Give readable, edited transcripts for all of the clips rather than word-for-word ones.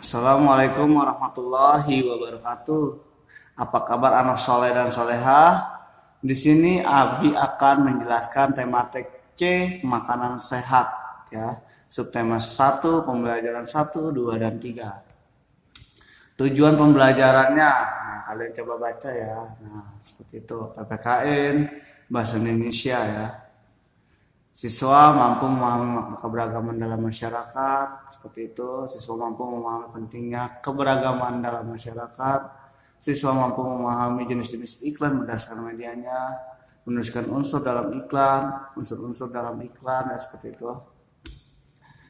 Assalamualaikum warahmatullahi wabarakatuh. Apa kabar anak soleh dan soleha? Di sini Abi akan menjelaskan tema C makanan sehat ya. Subtema 1 pembelajaran 1, 2 dan 3. Tujuan pembelajarannya, nah kalian coba baca ya. Nah, seperti itu PPKN bahasa Indonesia ya. Siswa mampu memahami makna keberagaman dalam masyarakat, seperti itu. Siswa mampu memahami pentingnya keberagaman dalam masyarakat. Siswa mampu memahami jenis-jenis iklan berdasarkan medianya, menuliskan unsur dalam iklan, unsur-unsur dalam iklan, ya seperti itu.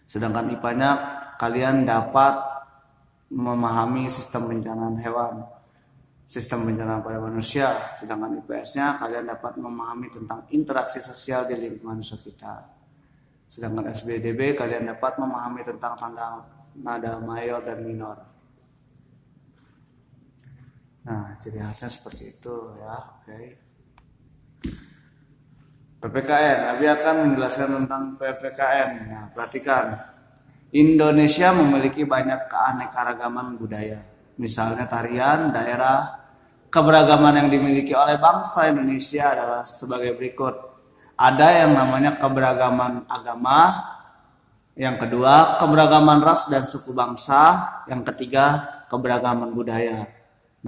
Sedangkan IPA-nya kalian dapat memahami sistem pencernaan hewan, sistem pencernaan pada manusia. Sedangkan IPS-nya kalian dapat memahami tentang interaksi sosial di lingkungan sekitar. Sedangkan SBDB kalian dapat memahami tentang tanda nada mayor dan minor. Nah, ciri khasnya seperti itu ya. Oke. PPKN, Abi akan menjelaskan tentang PPKN. Nah, perhatikan. Indonesia memiliki banyak keanekaragaman budaya. Misalnya tarian daerah. Keberagaman yang dimiliki oleh bangsa Indonesia adalah sebagai berikut. Ada yang namanya keberagaman agama, yang kedua keberagaman ras dan suku bangsa, yang ketiga keberagaman budaya.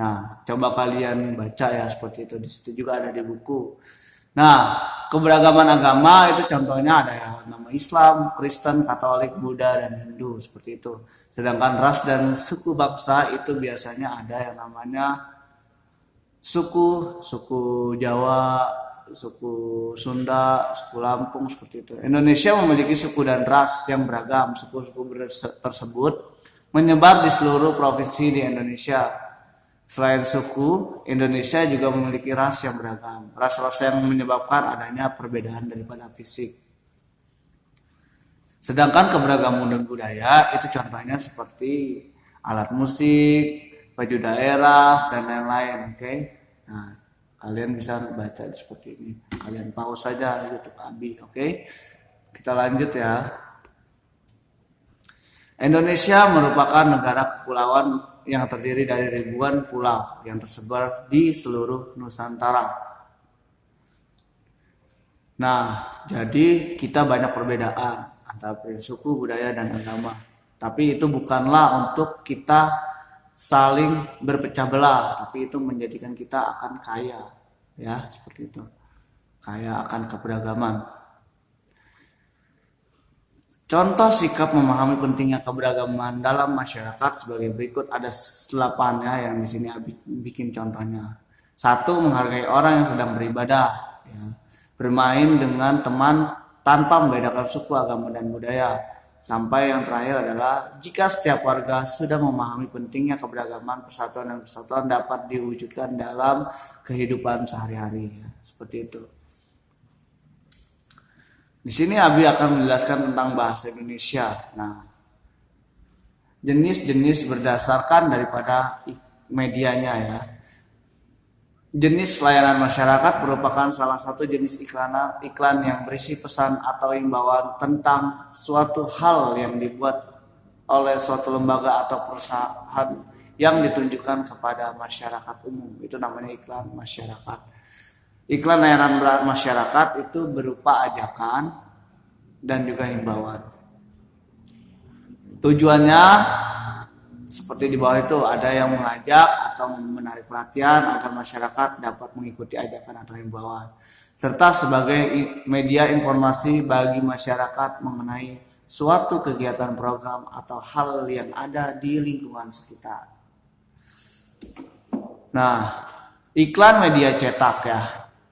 Nah, coba kalian baca ya seperti itu. Di situ juga ada di buku. Nah, keberagaman agama itu contohnya ada yang nama Islam, Kristen, Katolik, Buddha, dan Hindu seperti itu. Sedangkan ras dan suku bangsa itu biasanya ada yang namanya suku Jawa, suku Sunda, suku Lampung seperti itu. Indonesia memiliki suku dan ras yang beragam. Suku-suku tersebut menyebar di seluruh provinsi di Indonesia. Selain suku, Indonesia juga memiliki ras yang beragam. Ras-ras yang menyebabkan adanya perbedaan daripada fisik. Sedangkan keberagaman dan budaya itu contohnya seperti alat musik, baju daerah, dan lain-lain. Oke. Nah, kalian bisa baca seperti ini. Kalian pause saja YouTube Abi. Oke. Kita lanjut ya. Indonesia merupakan negara kepulauan yang terdiri dari ribuan pulau yang tersebar di seluruh Nusantara. Nah, jadi kita banyak perbedaan antara suku, budaya, dan agama. Tapi itu bukanlah untuk kita saling berpecah belah, tapi itu menjadikan kita akan kaya, ya seperti itu. Kaya akan keberagaman. Contoh sikap memahami pentingnya keberagaman dalam masyarakat sebagai berikut, ada 8 ya yang di sini bikin contohnya. 1. Menghargai orang yang sedang beribadah, ya. Bermain dengan teman tanpa membedakan suku, agama, dan budaya. Sampai yang terakhir adalah jika setiap warga sudah memahami pentingnya keberagaman, persatuan dan kesatuan dapat diwujudkan dalam kehidupan sehari-hari, ya. Seperti itu. Di sini Abi akan menjelaskan tentang bahasa Indonesia. Nah, jenis-jenis berdasarkan daripada medianya ya. Jenis layanan masyarakat merupakan salah satu jenis iklan yang berisi pesan atau imbauan tentang suatu hal yang dibuat oleh suatu lembaga atau perusahaan yang ditunjukkan kepada masyarakat umum. Itu namanya iklan masyarakat. Iklan layanan masyarakat itu berupa ajakan dan juga himbauan. Tujuannya seperti di bawah itu, ada yang mengajak atau menarik perhatian agar masyarakat dapat mengikuti ajakan atau himbauan, serta sebagai media informasi bagi masyarakat mengenai suatu kegiatan, program, atau hal yang ada di lingkungan sekitar. Nah, iklan media cetak ya.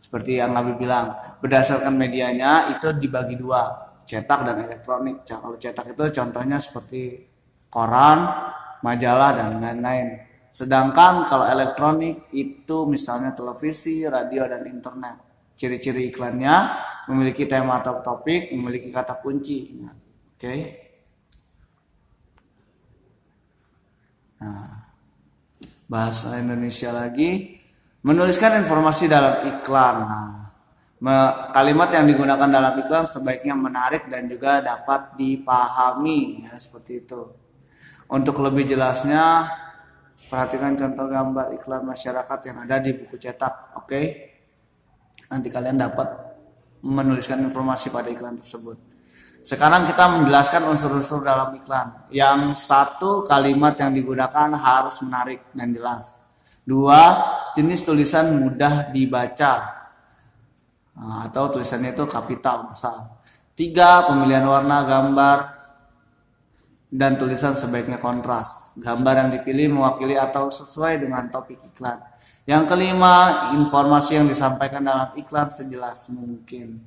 Seperti yang Nabi bilang, berdasarkan medianya itu dibagi 2, cetak dan elektronik. Kalau cetak itu contohnya seperti koran, majalah, dan lain-lain. Sedangkan kalau elektronik itu misalnya televisi, radio, dan internet. Ciri-ciri iklannya memiliki tema atau topik, memiliki kata kunci. Oke. Nah, bahasa Indonesia lagi. Menuliskan informasi dalam iklan. Nah, kalimat yang digunakan dalam iklan sebaiknya menarik dan juga dapat dipahami, ya seperti itu. Untuk lebih jelasnya, perhatikan contoh gambar iklan masyarakat yang ada di buku cetak. Oke? Nanti kalian dapat menuliskan informasi pada iklan tersebut. Sekarang kita menjelaskan unsur-unsur dalam iklan. Yang satu, kalimat yang digunakan harus menarik dan jelas. Dua, jenis tulisan mudah dibaca. Atau tulisannya itu kapital besar. Tiga, pemilihan warna gambar dan tulisan sebaiknya kontras. Gambar yang dipilih mewakili atau sesuai dengan topik iklan. Yang kelima, informasi yang disampaikan dalam iklan sejelas mungkin.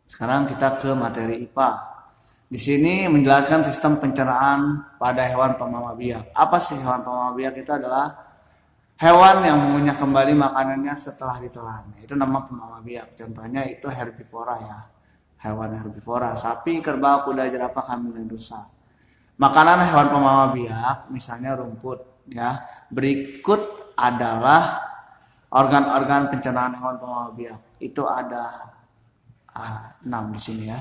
Sekarang kita ke materi IPA. Di sini menjelaskan sistem pencernaan pada hewan pembawa biak. Apa sih hewan pembawa biak? Itu adalah hewan yang mengunyah kembali makanannya setelah ditelan. Itu nama pembawa biak. Contohnya itu herbivora ya. Hewan herbivora, sapi, kerbau, kuda, jerapah, kambing, dan rusa. Makanan hewan pembawa biak, misalnya rumput ya. Berikut adalah organ-organ pencernaan hewan pembawa biak. Itu ada 6 di sini ya.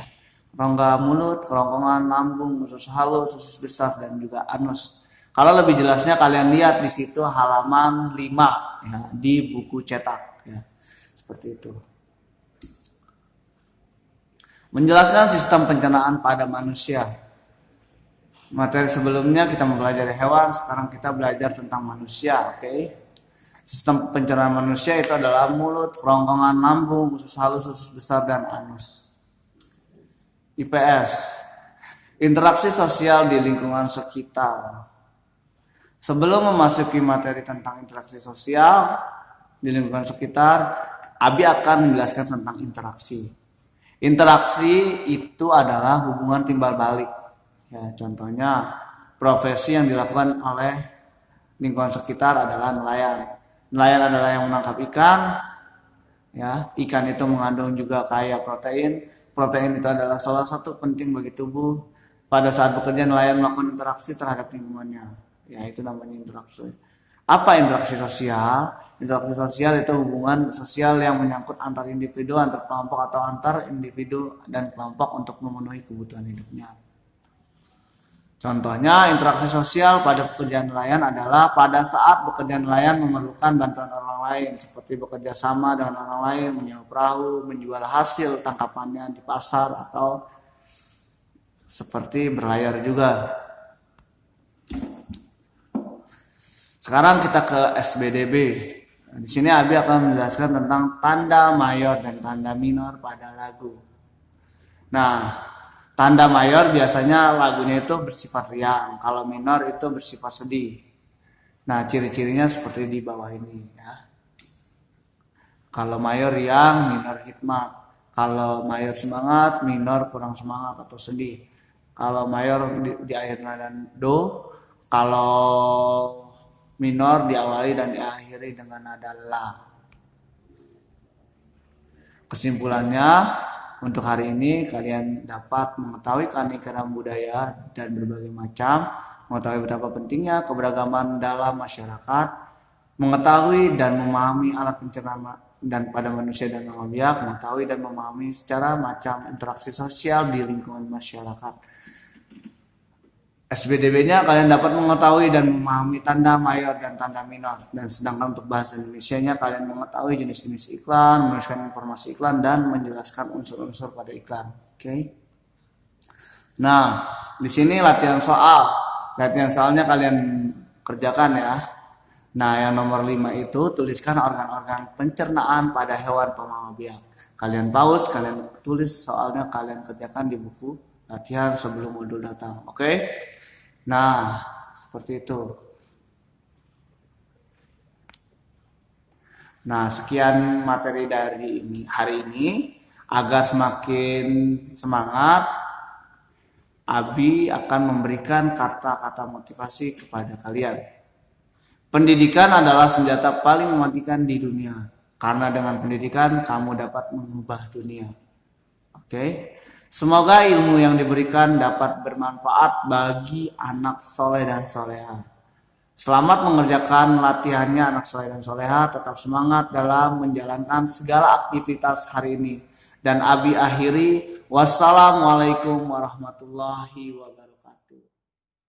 Rongga mulut, kerongkongan, lambung, usus halus, usus besar, dan juga anus. Kalau lebih jelasnya kalian lihat di situ halaman 5 ya, di buku cetak ya. Seperti itu. Menjelaskan sistem pencernaan pada manusia. Materi sebelumnya kita mempelajari hewan, sekarang kita belajar tentang manusia, oke? Sistem pencernaan manusia itu adalah mulut, kerongkongan, lambung, usus halus, usus besar, dan anus. IPS, interaksi sosial di lingkungan sekitar. Sebelum memasuki materi tentang interaksi sosial di lingkungan sekitar, Abi akan menjelaskan tentang interaksi. Interaksi itu adalah hubungan timbal balik. Ya, contohnya profesi yang dilakukan oleh lingkungan sekitar adalah nelayan. Nelayan adalah yang menangkap ikan. Ya, ikan itu mengandung juga kaya protein. Protein itu adalah salah satu penting bagi tubuh. Pada saat bekerja, nelayan melakukan interaksi terhadap lingkungannya. Ya, itu namanya interaksi. Apa interaksi sosial? Interaksi sosial itu hubungan sosial yang menyangkut antar individu, antar kelompok, atau antar individu dan kelompok untuk memenuhi kebutuhan hidupnya. Contohnya, interaksi sosial pada pekerjaan nelayan adalah pada saat bekerja nelayan memerlukan bantuan orang lain, seperti bekerja sama dengan orang lain, menyewa perahu, menjual hasil tangkapannya di pasar, atau seperti berlayar juga. Sekarang kita ke SBDB. Di sini Abi akan menjelaskan tentang tanda mayor dan tanda minor pada lagu. Nah, tanda mayor biasanya lagunya itu bersifat riang, kalau minor itu bersifat sedih. Nah, ciri-cirinya seperti di bawah ini ya. Kalau mayor riang, minor hikmat. Kalau mayor semangat, minor kurang semangat atau sedih. Kalau mayor di akhir nada do, kalau minor diawali dan diakhiri dengan nada la. Kesimpulannya, untuk hari ini kalian dapat mengetahui keanekaragaman budaya dan berbagai macam, mengetahui betapa pentingnya keberagaman dalam masyarakat, mengetahui dan memahami alat pencernaan dan pada manusia dan mammaliak, mengetahui dan memahami secara macam interaksi sosial di lingkungan masyarakat. SBDB-nya kalian dapat mengetahui dan memahami tanda mayor dan tanda minor. Dan sedangkan untuk bahasa Indonesianya kalian mengetahui jenis-jenis iklan, menuliskan informasi iklan, dan menjelaskan unsur-unsur pada iklan. Oke. Nah, di sini latihan soal. Latihan soalnya kalian kerjakan ya. Nah, yang nomor 5 itu tuliskan organ-organ pencernaan pada hewan pembawa biak. Kalian pause, kalian tulis soalnya, kalian kerjakan di buku latihan sebelum modul datang. Oke? Nah, seperti itu. Nah, sekian materi dari hari ini. Agar semakin semangat, Abi akan memberikan kata-kata motivasi kepada kalian. Pendidikan adalah senjata paling mematikan di dunia. Karena dengan pendidikan kamu dapat mengubah dunia. Oke? Semoga ilmu yang diberikan dapat bermanfaat bagi anak soleh dan soleha. Selamat mengerjakan latihannya anak soleh dan soleha. Tetap semangat dalam menjalankan segala aktivitas hari ini. Dan Abi akhiri, wassalamualaikum warahmatullahi wabarakatuh.